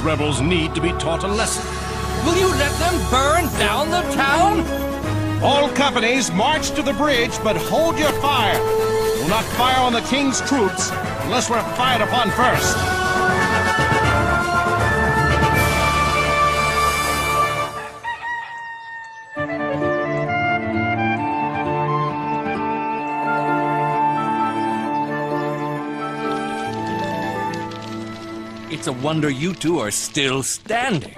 rebels need to be taught a lesson. Will you let them burn down the town? All companies march to the bridge, but hold your fire. Do not fire on the king's troops unless we're fired upon first. It's a wonder you two are still standing.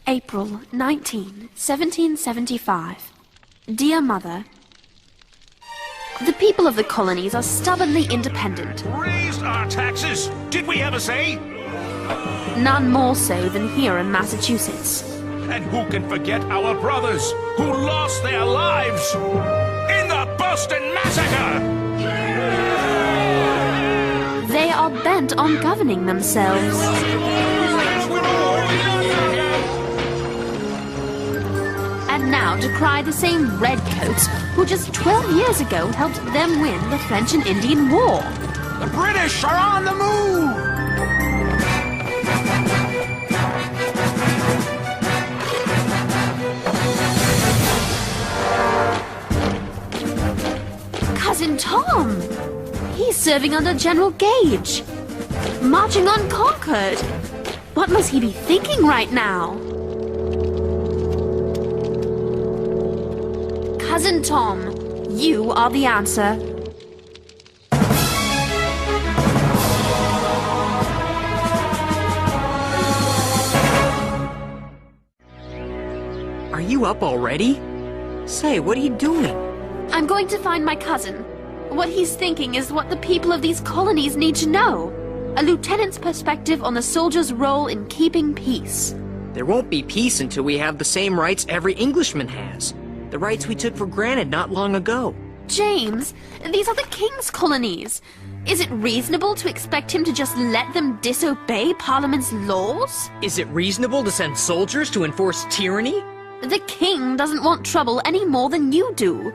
April 19, 1775. Dear Mother, the people of the colonies are stubbornly independent. Raised our taxes, did we ever say? None more so than here in Massachusetts. And who can forget our brothers who lost their lives in the Boston Massacre? They are bent on governing themselves. And now decry the same redcoats who just 12 years ago helped them win the French and Indian War. The British are on the move! Cousin Tom! He's serving under General Gage. Marching on Concord. What must he be thinking right now? Cousin Tom, you are the answer. Are you up already? Say, what are you doing? I'm going to find my cousin. What he's thinking is what the people of these colonies need to know. A lieutenant's perspective on the soldier's role in keeping peace. There won't be peace until we have the same rights every Englishman has. The rights we took for granted not long ago. James, these are the king's colonies. Is it reasonable to expect him to just let them disobey Parliament's laws? Is it reasonable to send soldiers to enforce tyranny? The king doesn't want trouble any more than you do.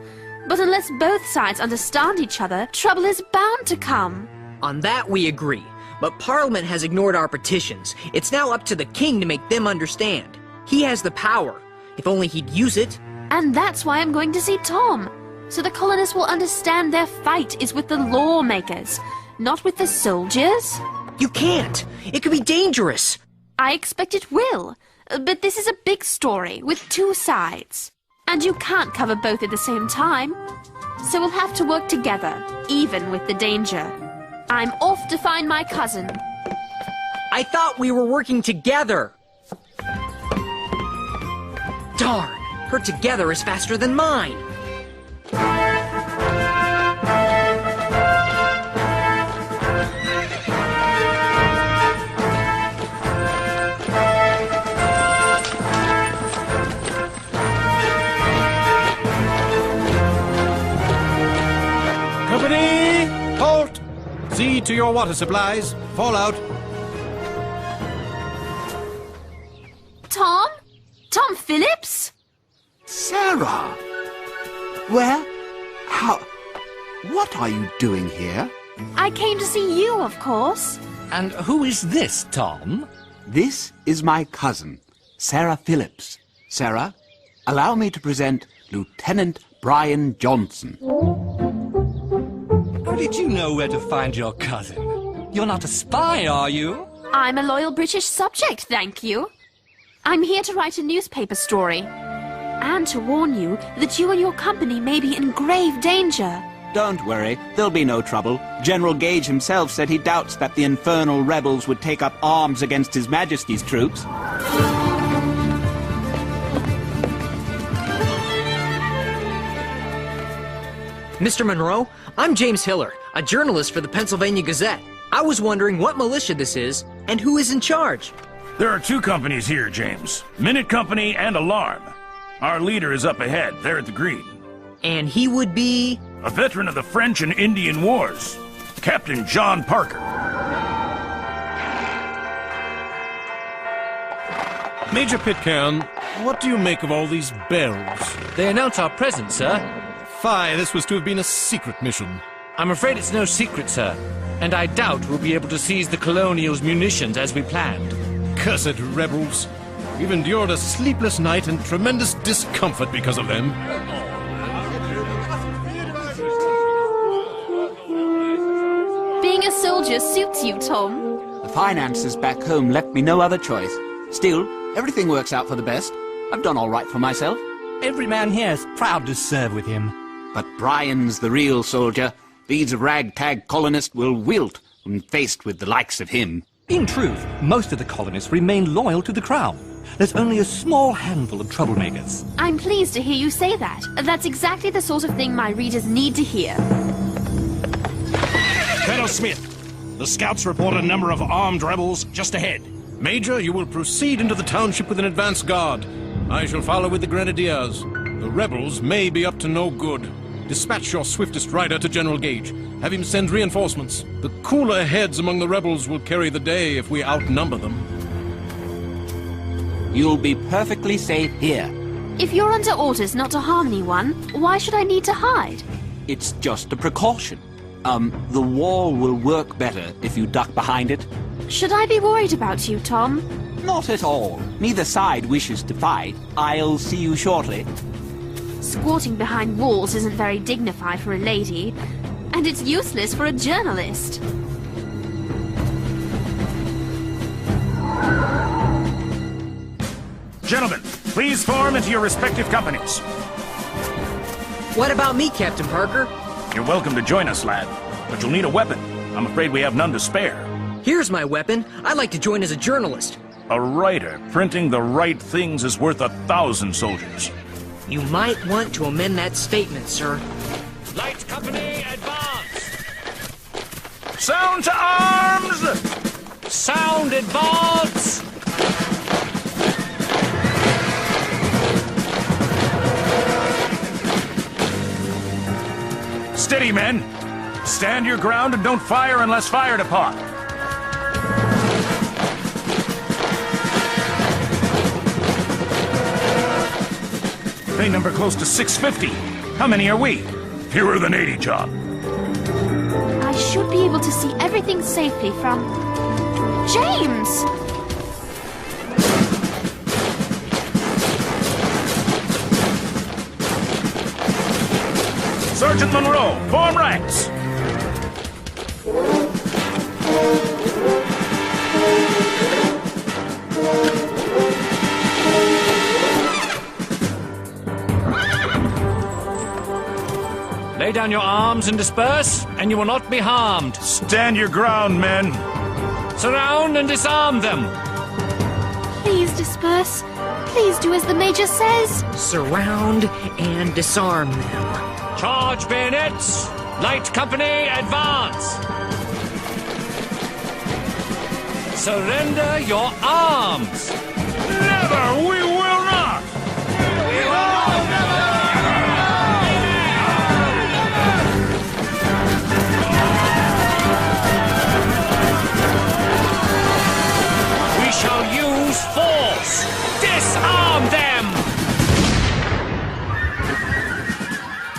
But unless both sides understand each other, trouble is bound to come. On that we agree. But Parliament has ignored our petitions. It's now up to the king to make them understand. He has the power. If only he'd use it. And that's why I'm going to see Tom. So the colonists will understand their fight is with the lawmakers, not with the soldiers. You can't. It could be dangerous. I expect it will. But this is a big story with two sides. And you can't cover both at the same time. So we'll have to work together, even with the danger. I'm off to find my cousin. I thought we were working together. Darn. Her together is faster than mine. Company, halt! See to your water supplies. Fall out. Tom? Tom Phillips? Sarah! Where? How? What are you doing here? I came to see you, of course. And who is this, Tom? This is my cousin, Sarah Phillips. Sarah, allow me to present Lieutenant Brian Johnson. How did you know where to find your cousin? You're not a spy, are you? I'm a loyal British subject, thank you. I'm here to write a newspaper story. And to warn you that you and your company may be in grave danger. Don't worry, there'll be no trouble. General Gage himself said he doubts that the infernal rebels would take up arms against His Majesty's troops. Mr. Monroe, I'm James Hiller, a journalist for the Pennsylvania Gazette. I was wondering what militia this is and who is in charge. There are two companies here, James. Minute Company and Alarm. Our leader is up ahead, there at the green. And he would be... A veteran of the French and Indian Wars, Captain John Parker. Major Pitcairn, what do you make of all these bells? They announce our presence, sir. Fie, this was to have been a secret mission. I'm afraid it's no secret, sir. And I doubt we'll be able to seize the Colonial's munitions as we planned. Cursed rebels. We've endured a sleepless night and tremendous discomfort because of them. Being a soldier suits you, Tom. The finances back home left me no other choice. Still, everything works out for the best. I've done all right for myself. Every man here is proud to serve with him. But Brian's the real soldier. These ragtag colonists will wilt when faced with the likes of him. In truth, most of the colonists remain loyal to the Crown. There's only a small handful of troublemakers. I'm pleased to hear you say that. That's exactly the sort of thing my readers need to hear. Colonel Smith, the scouts report a number of armed rebels just ahead. Major, you will proceed into the township with an advance guard. I shall follow with the grenadiers. The rebels may be up to no good. Dispatch your swiftest rider to General Gage. Have him send reinforcements. The cooler heads among the rebels will carry the day if we outnumber them. You'll be perfectly safe here. If you're under orders not to harm anyone, why should I need to hide? It's just a precaution. The wall will work better if you duck behind it. Should I be worried about you, Tom? Not at all. Neither side wishes to fight. I'll see you shortly. Squatting behind walls isn't very dignified for a lady, and it's useless for a journalist. Gentlemen, please form into your respective companies. What about me, Captain Parker? You're welcome to join us, lad, but you'll need a weapon. I'm afraid we have none to spare. Here's my weapon. I'd like to join as a journalist. A writer printing the right things is worth 1,000 soldiers. You might want to amend that statement, sir. Light Company, advance! Sound to arms! Sound, advance! Steady, men. Stand your ground and don't fire unless fired upon. They number close to 650. How many are we? Fewer than 80, John. I should be able to see everything safely from... James! Sergeant Monroe, form ranks. Lay down your arms and disperse, and you will not be harmed. Stand your ground, men. Surround and disarm them. Please disperse. Please do as the Major says. Surround and disarm them. Charge bayonets! Light Company, advance! Surrender your arms! Never! We will not! We shall use force! Disarm them!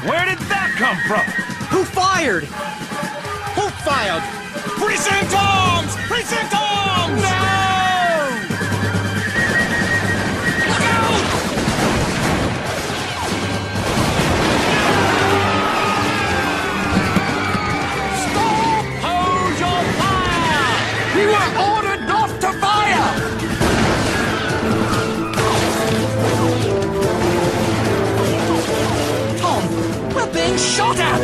Where did that come from? Who fired? Who fired? Precinct arms! Precinct arms! Stop! Hold your fire! We were ordered not to fire! Tom, we're being shot at!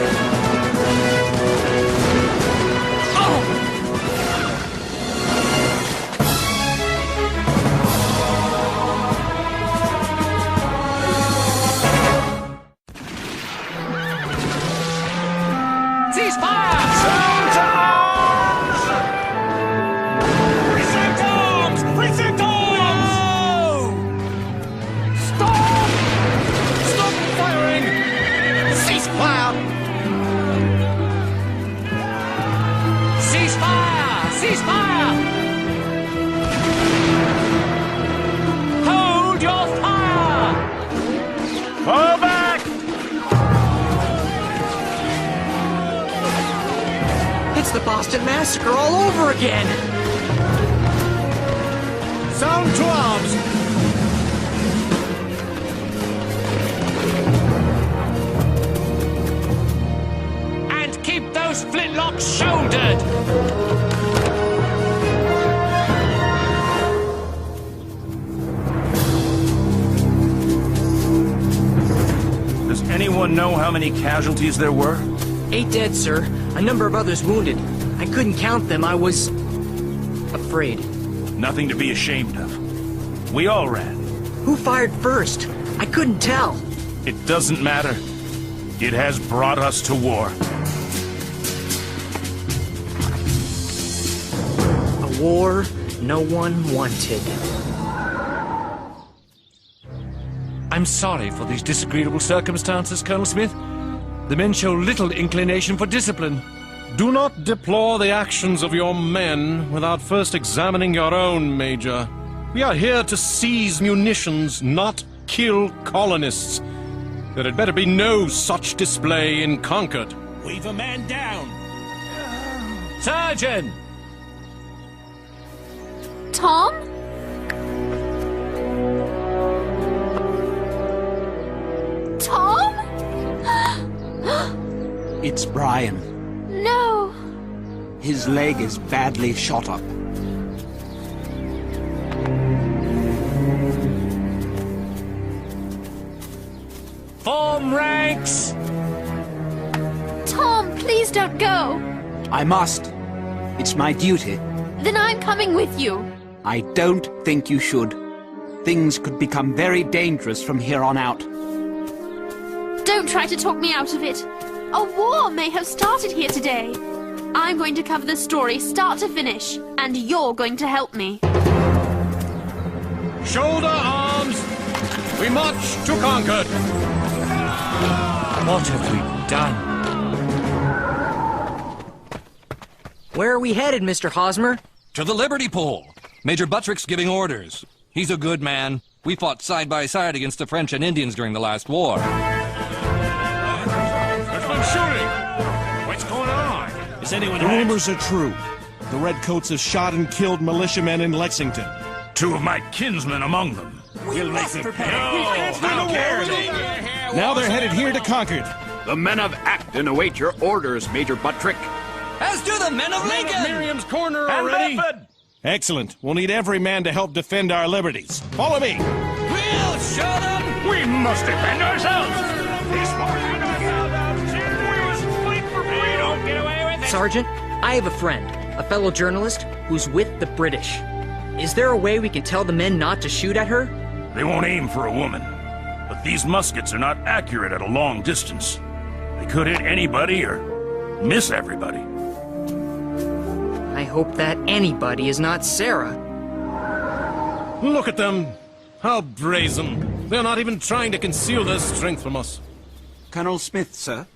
It's the Boston Massacre all over again! Sound to arms! And keep those flintlocks shouldered! Does anyone know how many casualties there were? 8 dead, sir. A number of others wounded. I couldn't count them. I was... afraid. Nothing to be ashamed of. We all ran. Who fired first? I couldn't tell. It doesn't matter. It has brought us to war. A war no one wanted. I'm sorry for these disagreeable circumstances, Colonel Smith. The men show little inclination for discipline. Do not deplore the actions of your men without first examining your own, Major. We are here to seize munitions, not kill colonists. There had better be no such display in Concord. We've a man down. Sergeant! Tom? Tom? It's Brian. No. His leg is badly shot up. Form ranks! Tom, please don't go. I must. It's my duty. Then I'm coming with you. I don't think you should. Things could become very dangerous from here on out. Don't try to talk me out of it. A war may have started here today. I'm going to cover the story start to finish, and you're going to help me. Shoulder arms! We march to Concord! What have we done? Where are we headed, Mr. Hosmer? To the Liberty Pole. Major Buttrick's giving orders. He's a good man. We fought side by side against the French and Indians during the last war. There's been shooting! What's going on? Is anyone The rumors are true. The Redcoats have shot and killed militiamen in Lexington. 2 of my kinsmen among them. We'll make them pay. How dare they? Now they're headed here to Concord. The men of Acton await your orders, Major Buttrick. As do the men of Lincoln! Miriam's Corner And already! Bedford! Excellent. We'll need every man to help defend our liberties. Follow me. We'll show them! We must defend ourselves! This morning, we don't get away with it! Sergeant, I have a friend, a fellow journalist, who's with the British. Is there a way we can tell the men not to shoot at her? They won't aim for a woman. But these muskets are not accurate at a long distance. They could hit anybody or miss everybody. I hope that anybody is not Sarah. Look at them! How brazen! They're not even trying to conceal their strength from us. Colonel Smith, sir.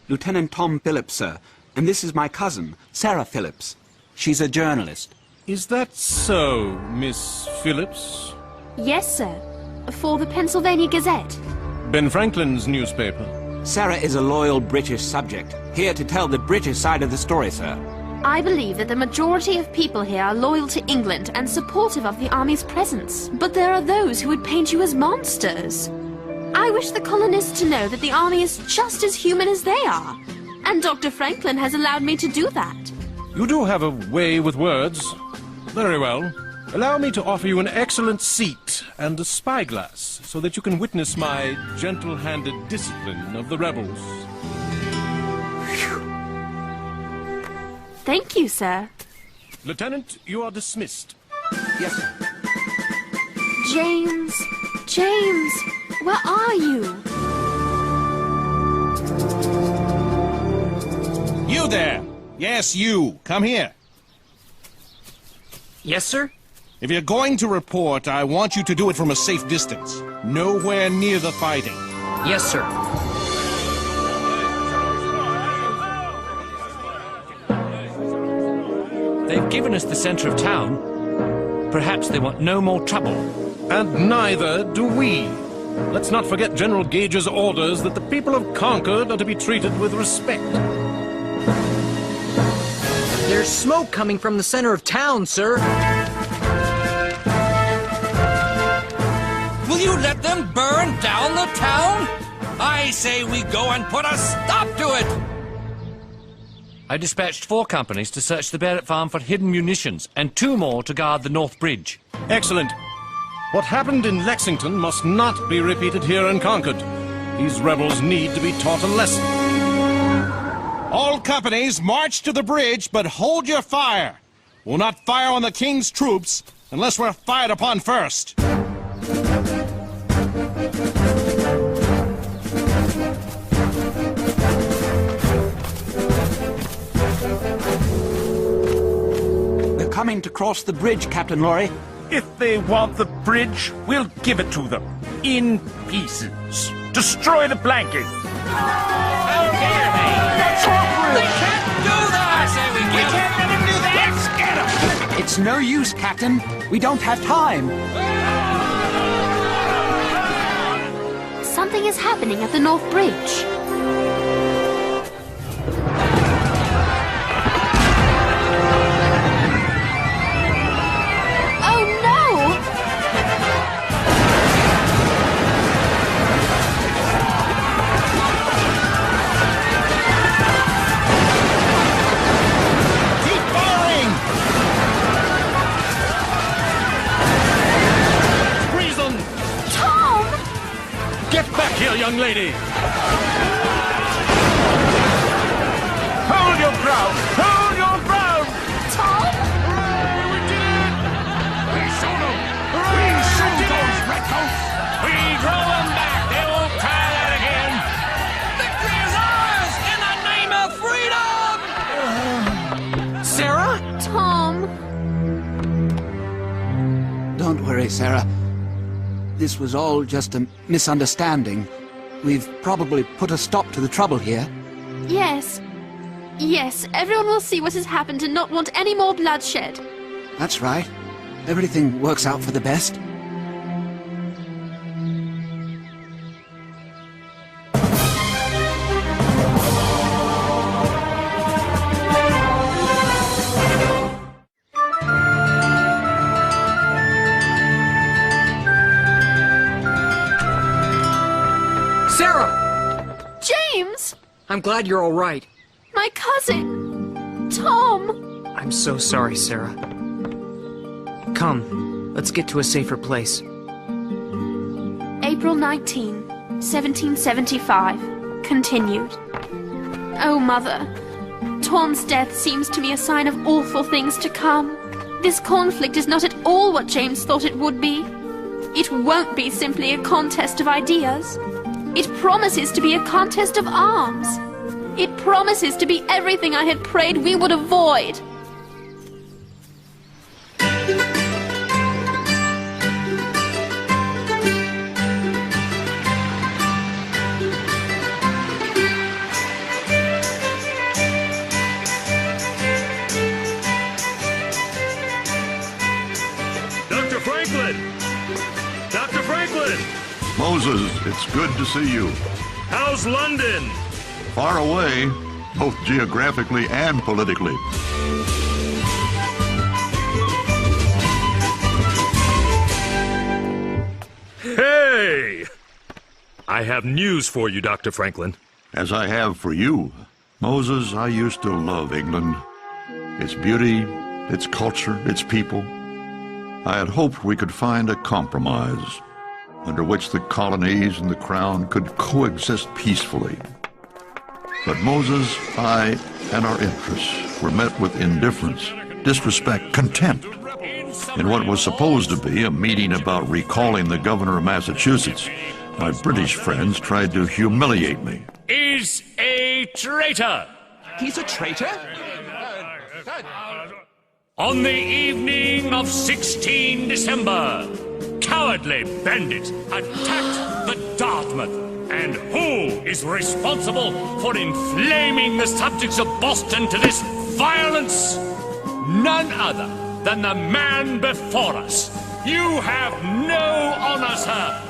Lieutenant Tom Phillips, sir. And this is my cousin, Sarah Phillips. She's a journalist. Is that so, Miss Phillips? Yes, sir. For the Pennsylvania Gazette. Ben Franklin's newspaper. Sarah is a loyal British subject, here to tell the British side of the story, sir. I believe that the majority of people here are loyal to England and supportive of the army's presence. But there are those who would paint you as monsters. I wish the colonists to know that the army is just as human as they are. And Dr. Franklin has allowed me to do that. You do have a way with words. Very well. Allow me to offer you an excellent seat and a spyglass so that you can witness my gentle-handed discipline of the rebels. Thank you, sir. Lieutenant, you are dismissed. Yes, sir. James, where are you? You there. Yes, you. Come here. Yes, sir? If you're going to report, I want you to do it from a safe distance. Nowhere near the fighting. Yes, sir. They've given us the center of town. Perhaps they want no more trouble. And neither do we. Let's not forget General Gage's orders that the people of Concord are to be treated with respect. There's smoke coming from the center of town, sir. Will you let them burn down the town? I say we go and put a stop to it! I dispatched 4 companies to search the Barrett farm for hidden munitions, and 2 more to guard the North Bridge. Excellent. What happened in Lexington must not be repeated here in Concord. These rebels need to be taught a lesson. All companies march to the bridge, but hold your fire. We'll not fire on the king's troops unless we're fired upon first. They're coming to cross the bridge, Captain Laurie. If they want the bridge, we'll give it to them. In pieces. Destroy the planking. They can't do that! I say we Can't let him do that! Let's get him! It's no use, Captain. We don't have time. Something is happening at the North Bridge. Oh no! Keep firing! Treason! Tom! Get back here, young lady! Hold your ground! Hold your ground! Tom? We did it! We shoot them! We shoot those redcoats! We drove them back! They won't try that again! Victory is ours in the name of freedom! Sarah? Tom. Don't worry, Sarah. This was all just a misunderstanding. We've probably put a stop to the trouble here. Yes. Yes, everyone will see what has happened and not want any more bloodshed. That's right. Everything works out for the best. Sarah! James! I'm glad you're all right. My cousin! Tom! I'm so sorry, Sarah. Come, let's get to a safer place. April 19, 1775. Continued. Oh, Mother. Tom's death seems to me a sign of awful things to come. This conflict is not at all what James thought it would be. It won't be simply a contest of ideas. It promises to be a contest of arms. It promises to be everything I had prayed we would avoid. Dr. Franklin! Dr. Franklin! Moses, it's good to see you. How's London? Far away, both geographically and politically. Hey! I have news for you, Dr. Franklin. As I have for you. Moses, I used to love England. Its beauty, its culture, its people. I had hoped we could find a compromise under which the colonies and the crown could coexist peacefully. But Moses, I, and our interests were met with indifference, disrespect, contempt. In what was supposed to be a meeting about recalling the governor of Massachusetts, my British friends tried to humiliate me. Is a traitor! He's a traitor? On the evening of 16 December, cowardly bandits attacked the Dartmouth. And who is responsible for inflaming the subjects of Boston to this violence? None other than the man before us. You have no honor, sir.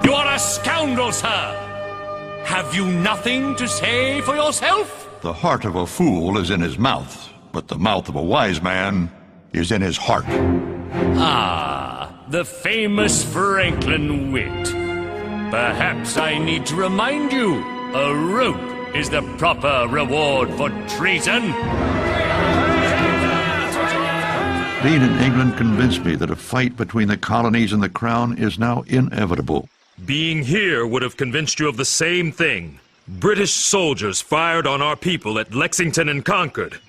You are a scoundrel, sir. Have you nothing to say for yourself? The heart of a fool is in his mouth, but the mouth of a wise man is in his heart. Ah, the famous Franklin wit. Perhaps I need to remind you, a rope is the proper reward for treason. Being in England convinced me that a fight between the colonies and the crown is now inevitable. Being here would have convinced you of the same thing. British soldiers fired on our people at Lexington and Concord.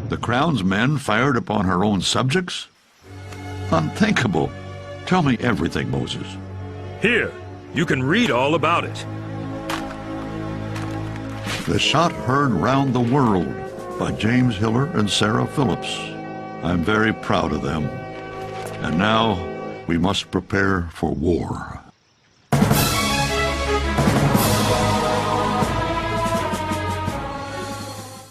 The crown's men fired upon her own subjects? Unthinkable. Tell me everything, Moses. Here, you can read all about it. The Shot Heard Round the World by James Hiller and Sarah Phillips. I'm very proud of them. And now we must prepare for war.